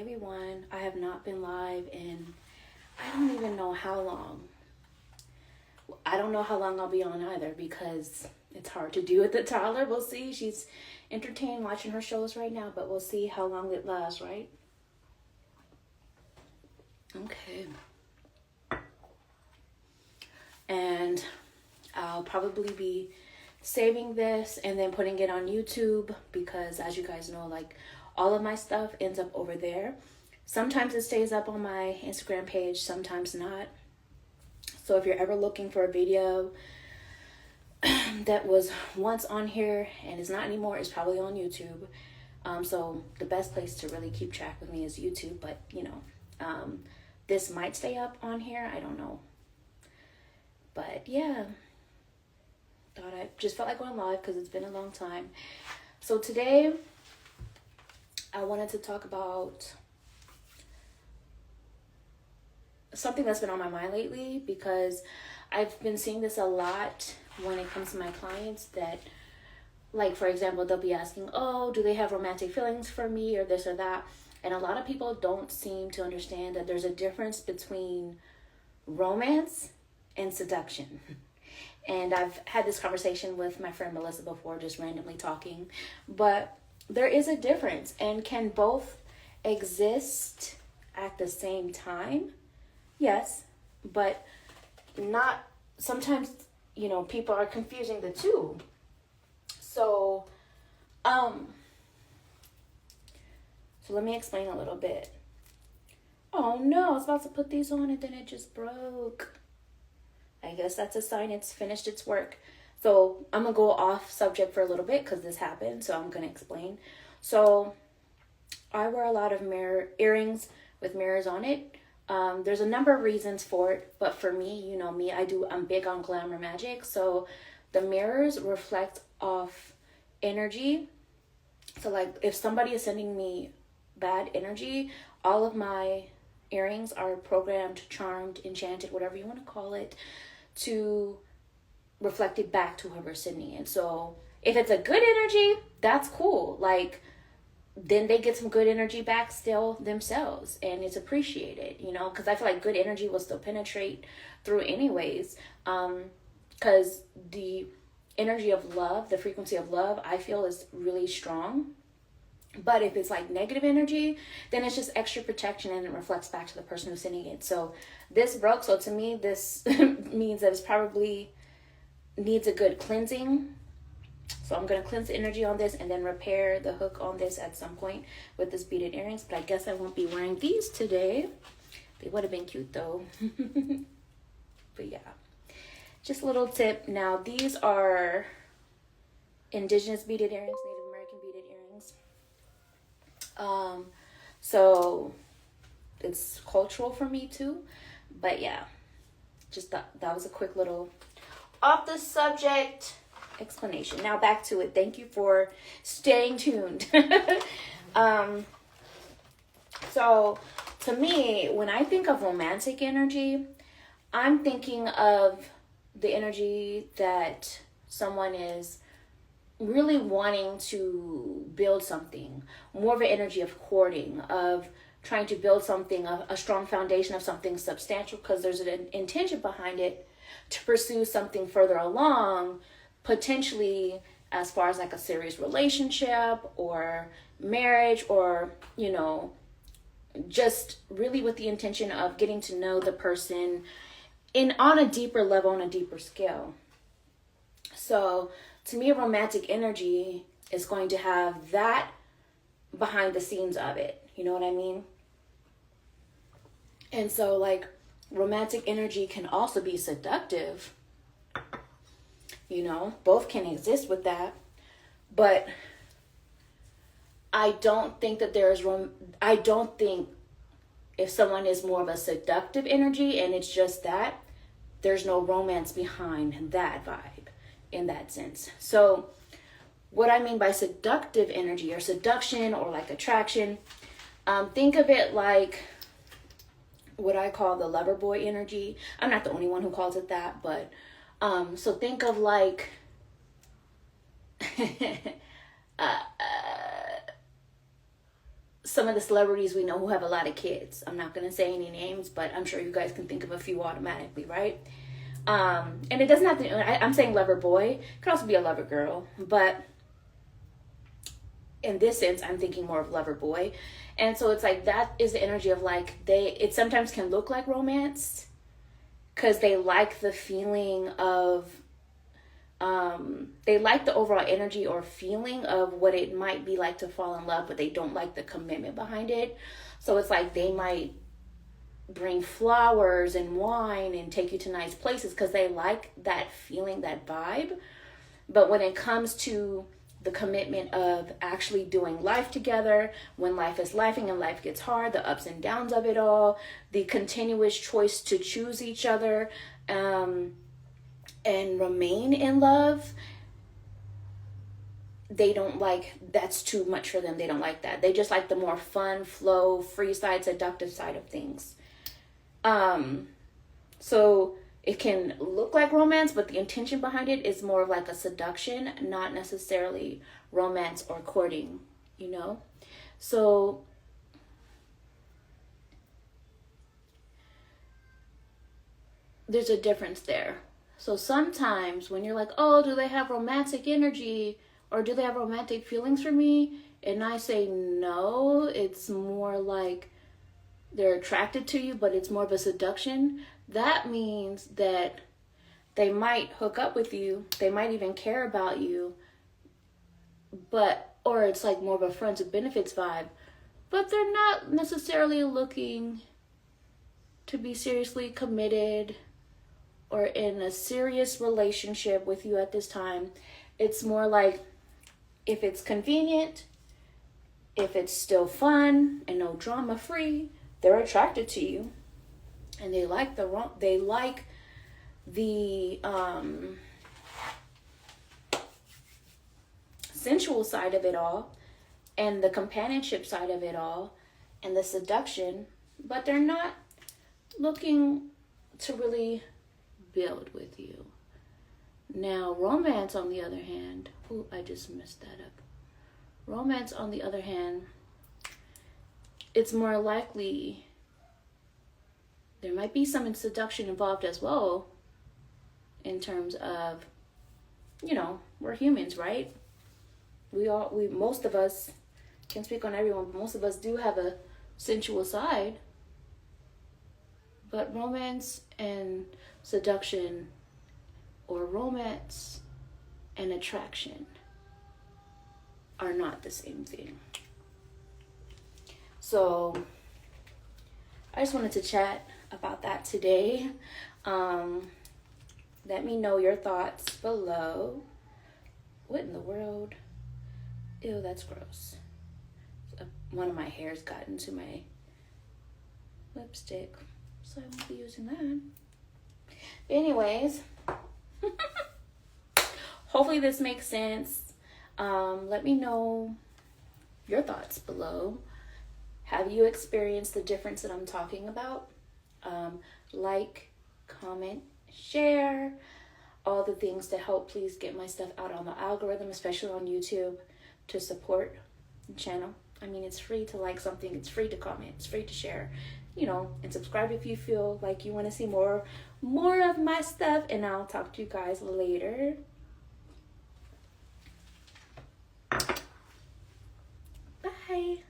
everyone. I have not been live in I don't even know how long. I don't know how long I'll be on either because it's hard to do with the toddler. We'll see. She's entertained watching her shows right now, but we'll see how long it lasts, right? Okay. And I'll probably be saving this and then putting it on YouTube because, as you guys know, like all of my stuff ends up over there. Sometimes it stays up on my Instagram page, sometimes not. So if you're ever looking for a video that was once on here and is not anymore, it's probably on YouTube. So the best place to really keep track with me is YouTube, but you know, this might stay up on here. I don't know. But yeah, thought I just felt like going live because it's been a long time. So today I wanted to talk about something that's been on my mind lately because I've been seeing this a lot when it comes to my clients that, like, for example, they'll be asking, oh, do they have romantic feelings for me or this or that? And a lot of people don't seem to understand that there's a difference between romance and seduction. And I've had this conversation with my friend Melissa before, just randomly talking, but there is a difference. And can both exist at the same time? Yes, but not sometimes, you know, people are confusing the two. So let me explain a little bit. Oh no, I was about to put these on and then it just broke. I guess that's a sign it's finished its work. So I'm going to go off subject for a little bit because this happened. So I'm going to explain. So I wear a lot of earrings with mirrors on it. There's a number of reasons for it. But for me, you know me, I'm big on glamour magic. So the mirrors reflect off energy. So like if somebody is sending me bad energy, all of my earrings are programmed, charmed, enchanted, whatever you want to call it, to reflect it back to whoever's sending it. So if it's a good energy, that's cool. Like, then they get some good energy back still themselves, and it's appreciated, you know, because I feel like good energy will still penetrate through anyways, because the energy of love, the frequency of love, I feel is really strong. But if it's like negative energy, then it's just extra protection and it reflects back to the person who's sending it. So this broke. So to me, this means that it's probably needs a good cleansing. So I'm going to cleanse the energy on this and then repair the hook on this at some point with this beaded earrings. But I guess I won't be wearing these today. They would have been cute though. But yeah, just a little tip. Now these are indigenous beaded earrings, Native American beaded earrings. So it's cultural for me too, but yeah, just that was a quick little off the subject explanation. Now back to it. Thank you for staying tuned. So to me, when I think of romantic energy, I'm thinking of the energy that someone is really wanting to build something, more of an energy of courting, of trying to build something, a strong foundation of something substantial, because there's an intention behind it to pursue something further along, potentially as far as like a serious relationship or marriage, or, you know, just really with the intention of getting to know the person on a deeper level, on a deeper scale. So to me, romantic energy is going to have that behind the scenes of it. You know what I mean? And so, like, romantic energy can also be seductive. You know, both can exist with that. But I don't think that I don't think if someone is more of a seductive energy and it's just that, there's no romance behind that vibe. In that sense. So what I mean by seductive energy or seduction or like attraction, think of it like what I call the lover boy energy. I'm not the only one who calls it that, but so think of like some of the celebrities we know who have a lot of kids. I'm not going to say any names, but I'm sure you guys can think of a few automatically, right? And it doesn't have to, I'm saying lover boy. It could also be a lover girl, but in this sense, I'm thinking more of lover boy. And so it's like, that is the energy of like, it sometimes can look like romance because they like the feeling of, they like the overall energy or feeling of what it might be like to fall in love, but they don't like the commitment behind it. So it's like they might bring flowers and wine and take you to nice places because they like that feeling, that vibe. But when it comes to the commitment of actually doing life together, when life is lifing and life gets hard, the ups and downs of it all, the continuous choice to choose each other, and remain in love, they don't like, that's too much for them. They don't like that. They just like the more fun, flow, free side, seductive side of things. So it can look like romance, but the intention behind it is more of like a seduction, not necessarily romance or courting, you know? So there's a difference there. So sometimes when you're like, oh, do they have romantic energy or do they have romantic feelings for me? And I say no, it's more like they're attracted to you, but it's more of a seduction. That means that they might hook up with you. They might even care about you, or it's like more of a friends with benefits vibe, but they're not necessarily looking to be seriously committed or in a serious relationship with you at this time. It's more like if it's convenient, if it's still fun and no drama free, they're attracted to you, and they like the sensual side of it all, and the companionship side of it all, and the seduction, but they're not looking to really build with you. Now, romance, on the other hand, I just messed that up. Romance, on the other hand, it's more likely there might be some seduction involved as well, in terms of, you know, we're humans, right? Most of us, can't speak on everyone, but most of us do have a sensual side. But romance and seduction, or romance and attraction, are not the same thing. So I just wanted to chat about that today. Let me know your thoughts below. What in the world? Ew, that's gross. One of my hairs got into my lipstick, so I won't be using that. But anyways, hopefully this makes sense. Let me know your thoughts below. Have you experienced the difference that I'm talking about? Like, comment, share, all the things to help please get my stuff out on the algorithm, especially on YouTube, to support the channel. I mean, it's free to like something, it's free to comment, it's free to share, you know, and subscribe if you feel like you want to see more of my stuff, and I'll talk to you guys later. Bye.